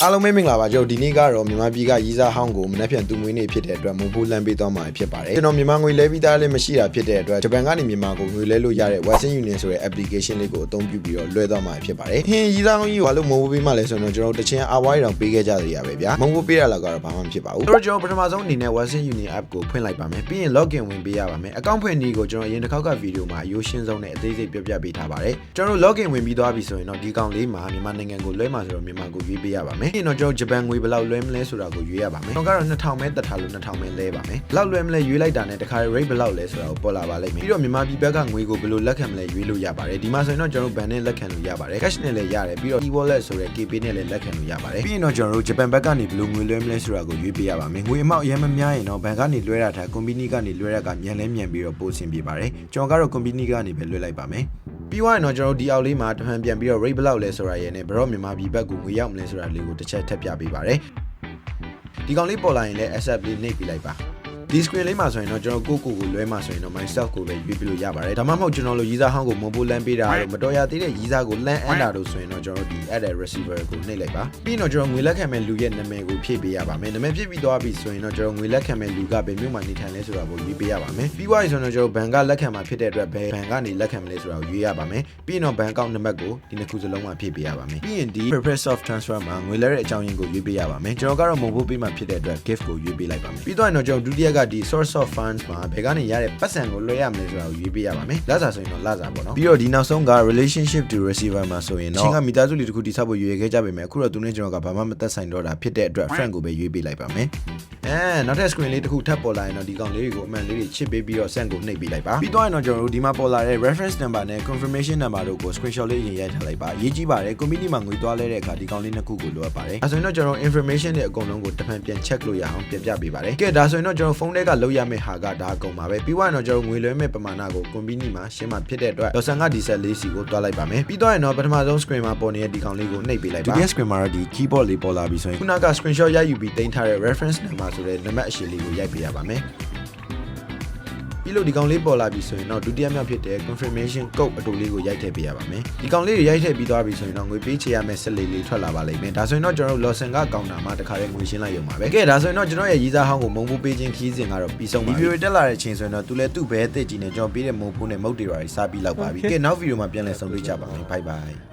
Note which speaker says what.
Speaker 1: အားလုံးပဲမင်္ဂလာပါကျွန်တော်ဒီနေ့ကတော့မြန်မာပြည်ကရီးစားဟောင်းကိုမနေ့ပြန်သူမွေးနေ့ဖြစ်တဲ့အတွက်မုံဖိုးလမ်းပေးသွားမှာဖြစ်ပါတယ်ကျွန်တော်မြန်မာငွေလဲပြီးသားလည်းမရှိတာဖြစ်တဲ့အတွက်ဂျပန်ကနေမြန်မာကိုငွေလဲလို့ရတဲ့ Western Union ဆိုတဲ့ application လေးကိုအသုံးပြုပြီးတော့လွှဲသွားမှာဖြစ်ပါတယ်ဟင်းရီးစားဟောင်းကြီးကိုဘာလို့မုံဖိုးပေးမှလဲဆိုတော့ကျွန်တော်တချင်အဝိုင်းတောင်ပေးခဲ့ကြသေးရပဲဗျာမုံဖိုးပေးရလောက်ကတော့ဘာမှမဖြစ်ပါဘူးကျွန်တော်ပထမဆုံးအနေနဲ့ Western Union app ကိုဖွင့်လိုက်ပါမယ်ပြီးရင် login ဝင်ပေးရပါမယ်အကောင့်ဖွင့်နည်းကိုကျွန်တော်အရင်တစ်ခေါက်ကဗီဒီယိုမှာအရိုးရှင်းဆုံးနဲ့အသေးစိတ်ပြပြပေးထားပါတယ်ကျွန်တော် login ဝင်ပြီးသွားပြီဆိုရင်တော့ဒီကောင်လေးမှာမြန်မာနိုင်ငံကိုလွှဲမှာဆိုတော့မြန်မာကိုရွေးပေးရပါမယ်ပြီးရင်တော့ကျွန်တော်ဂျပန်ငွေဘယ်လောက်လွှဲမလဲဆိုတာကိုရွေးရပါမယ်ကျွန်တော်ကတော့2000ပဲတက်ထားလို့2000ပဲလဲပါမယ်ဘယ်လောက်လွှဲမလဲရွေးလိုက်တာနဲ့တခါ rate ဘယ်လောက်လဲဆိုတာကိုပေါ်လာပါလိမ့်မယ်ပြီးတော့မြန်မာပြည်ဘက်ကငွေကိုဘယ်လိုလက်ခံမလဲရွေးလို့ရပါတယ်ဒီမှာဆိုရင်တော့ကျွန်တော်ဘန်နဲ့လက်ခံလို့ရပါတယ် cash နဲ့လည်းရတယ်ပြီးတော့ e-wallet ဆိုတဲ့ KPay နဲ့လည်းလက်ခံလို့ရပါတယ်ပြီးရင်တော့ကျွန်တော်တို့ဂျပန်ဘက်ကနေဘယ်လိုငွေလွှဲမလဲဆိုတာကိုရွေးပေးရပါမယ်ငွေအမောက်အရင်မများရင်တော့ဘန်ကနေလွှဲတာထား company ကနေလွှဲတာကမြန်လဲမြန်ပြီးတော့ပို့ဆင်ပြပါတယ်ကျွန်တော်ကတော့ company ကနေပဲလွှဲလိုက်ပါမယ်ပြီးသွားရင်တော့ကျွန်တော်ဒီအောက်လေးမှာတဖန်ပြန်ပြီးတော့ rate ဘယ်လောက်လဲဆိုတာရယ်နဲ့ဘယ်တော့မြန်မာပြည်ဘက်ကိုငွေရောက်မလဲဆိုတာလေးကိုတစ်ချက်ထပ်ပြပေးပါတယ်ဒီကောင်လေးပေါ်လာရင်လည်း accept လေးနှိပ်ပြလိုက်ပါဒီ screen လေးမှာဆိုရင်တော့ကျွန်တော်ကိုလွှဲမှာဆိုရင်တော့ myself ကိုပဲရွေးပြလို့ရပါတယ်ဒါမှမဟုတ်ကျွန်တော်လိုရီးစားဟောင်းကိုမုံပိုးလမ်းပေးတာတို့မတော်ရသေးတဲ့ရီးစားကိုလမ်းအမ်းတာတို့ဆိုရင်တော့ကျွန်တော်ဒီ add receiver ကိုနှိပ်လိုက်ပါပြီးတော့ကျွန်တော်ငွေလက်ခံမဲ့လူရဲ့နာမည်ကိုဖြည့်ပေးရပါမယ်နာမည်ဖြည့်ပြီးသွားပြီဆိုရင်တော့ကျွန်တော်ငွေလက်ခံမဲ့လူကဘယ်မြို့မှာနေထိုင်လဲဆိုတာကိုရွေးပေးရပါမယ်ပြီးသွားပြီဆိုတော့ကျွန်တော်ဘဏ်ကလက်ခံမှာဖြစ်တဲ့အတွက်ဘယ်ဘဏ်ကနေလက်ခံမလဲဆိုတာကိုရွေးရပါမယ်ပြီးတော့ဘဏ်အကောင့်နံပါတ်ကိုဒီနှစ်ခုစလုံးမှာဖြည့်ပေးရပါမယ်ပြီးရင်ဒီ preferred soft transfer မှာငွေလဲတဲ့အကြောင်းရင်းကိုရွေးပေးရပါမယ်ကျွန်တော်ကတော့မုံပိုးပေးမှာဖြစ်တဲ့အတွက် gift ကိုရွေးပေးလိုက်ပါမယ်ပြီးတော့ကျွန်တော်ဒုတိယကဒီ source of funds မှာဘယ်ကနေရတဲ့ပတ်စံကိုလွှဲရမလဲဆိုတာကိုရွေးပေးရပါမယ်လစာဆိုရင်တော့လစာပေါ့နော်ပြီးတော့ဒီနောက်ဆုံးက relationship to receiver မှာဆိုရင်တော့ချင်းကမိသားစုလေးတစ်ခုတိဆောက်ဖို့ရွေးခဲ့ကြပေမဲ့အခုတော့သူနဲ့ကျွန်တော်ကဘာမှမသက်ဆိုင်တော့တာဖြစ်တဲ့အတွက် friend ကိုပဲရွေးပေးလိုက်ပါမယ်နောက်ထပ် screen လေးတစ်ခုထပ်ပေါ်လာရင်တော့ဒီကောင်လေးတွေကိုအမှန်လေးတွေချစ်ပေးပြီးတော့ send ကိုနှိပ်ပေးလိုက်ပါပြီးတော့ကျွန်တော်တို့ဒီမှာပေါ်လာတဲ့ reference number နဲ့ confirmation number တို့ကို screenshot လေးရင်ရိုက်ထားလိုက်ပါရေးကြည့်ပါတယ် community မှာငွေသွားလဲတဲ့အခါဒီကောင်လေးနှစ်ခုကိုလိုအပ်ပါတယ်ဒါဆိုရင်တော့ကျွန်တော် information တွေအကုန်လုံးကိုတစ်ဖန်ပြန် check လို့ရအောင်ပြန်ပြပေးပါတယ်ကဲဒါဆိုရင်တော့ကျွန်တော်ဖုန်းထဲကလောက်ရမယ့်ဟာကဒါအကုန်ပါပဲပြီးတော့ကျွန်တော်ငွေလွှဲမဲ့ပမာဏကို community မှာရှင်းမှဖြစ်တဲ့အတွက်လော်ဆန်ကဒီဆက်လေးစီကိုတွားလိုက်ပါမယ်ပြီးတော့ရင်တော့ပထမဆုံး screen မှာပေါ်နေတဲ့ဒီကောင်လေးကိုနှိပ်ပေးလိုက်ပါဒီ screen မှာတော့ဒီ keyboard လေးပေါ်လာပြီဆိုရင်ခုနက screenshot ရိုက်ယူပြီးတင်ထားတဲ့ reference number ဆိုတဲ့နံပါတ်အရှည်လေးကိုရိုက်ပေးရပါမယ်ပြီးလို့ဒီကောင်လေးပေါ်လာပြီဆိုရင်တော့ဒုတိယမြောက်ဖြစ်တဲ့ confirmation code အတူလေးကိုရိုက်ထည့်ပေးရပါမယ်ဒီကောင်လေးတွေရိုက်ထည့်ပြီးသွားပြီဆိုရင်တော့ငွေပေးချေရမယ့်ဆက်လေးလေးထွက်လာပါလိမ့်မယ်ဒါဆိုရင်တော့ကျွန်တော်တို့ Lawson ကကောင်တာမှာတခါတည်းငွေရှင်းလိုက်ရုံပါပဲကဲဒါဆိုရင်တော့ကျွန်တော်ရဲ့ရီးစားဟောင်းကိုမုံဖိုးပေးခြင်းခီးစဉ်ကတော့ပြီးဆုံးပါပြီဒီဗီဒီယိုတက်လာတဲ့အချိန်ဆိုရင်တော့သူလည်းသူ့ဘဲအစ်စ်ကြီးနဲ့ကျွန်တော်ပေးတဲ့မုံဖိုးနဲ့မုတ်တွေပါစားပြီးလောက်ပါပြီကဲနောက်ဗီဒီယိုမှာပြန်လည်ဆုံတွေ့ကြပါမယ် bye bye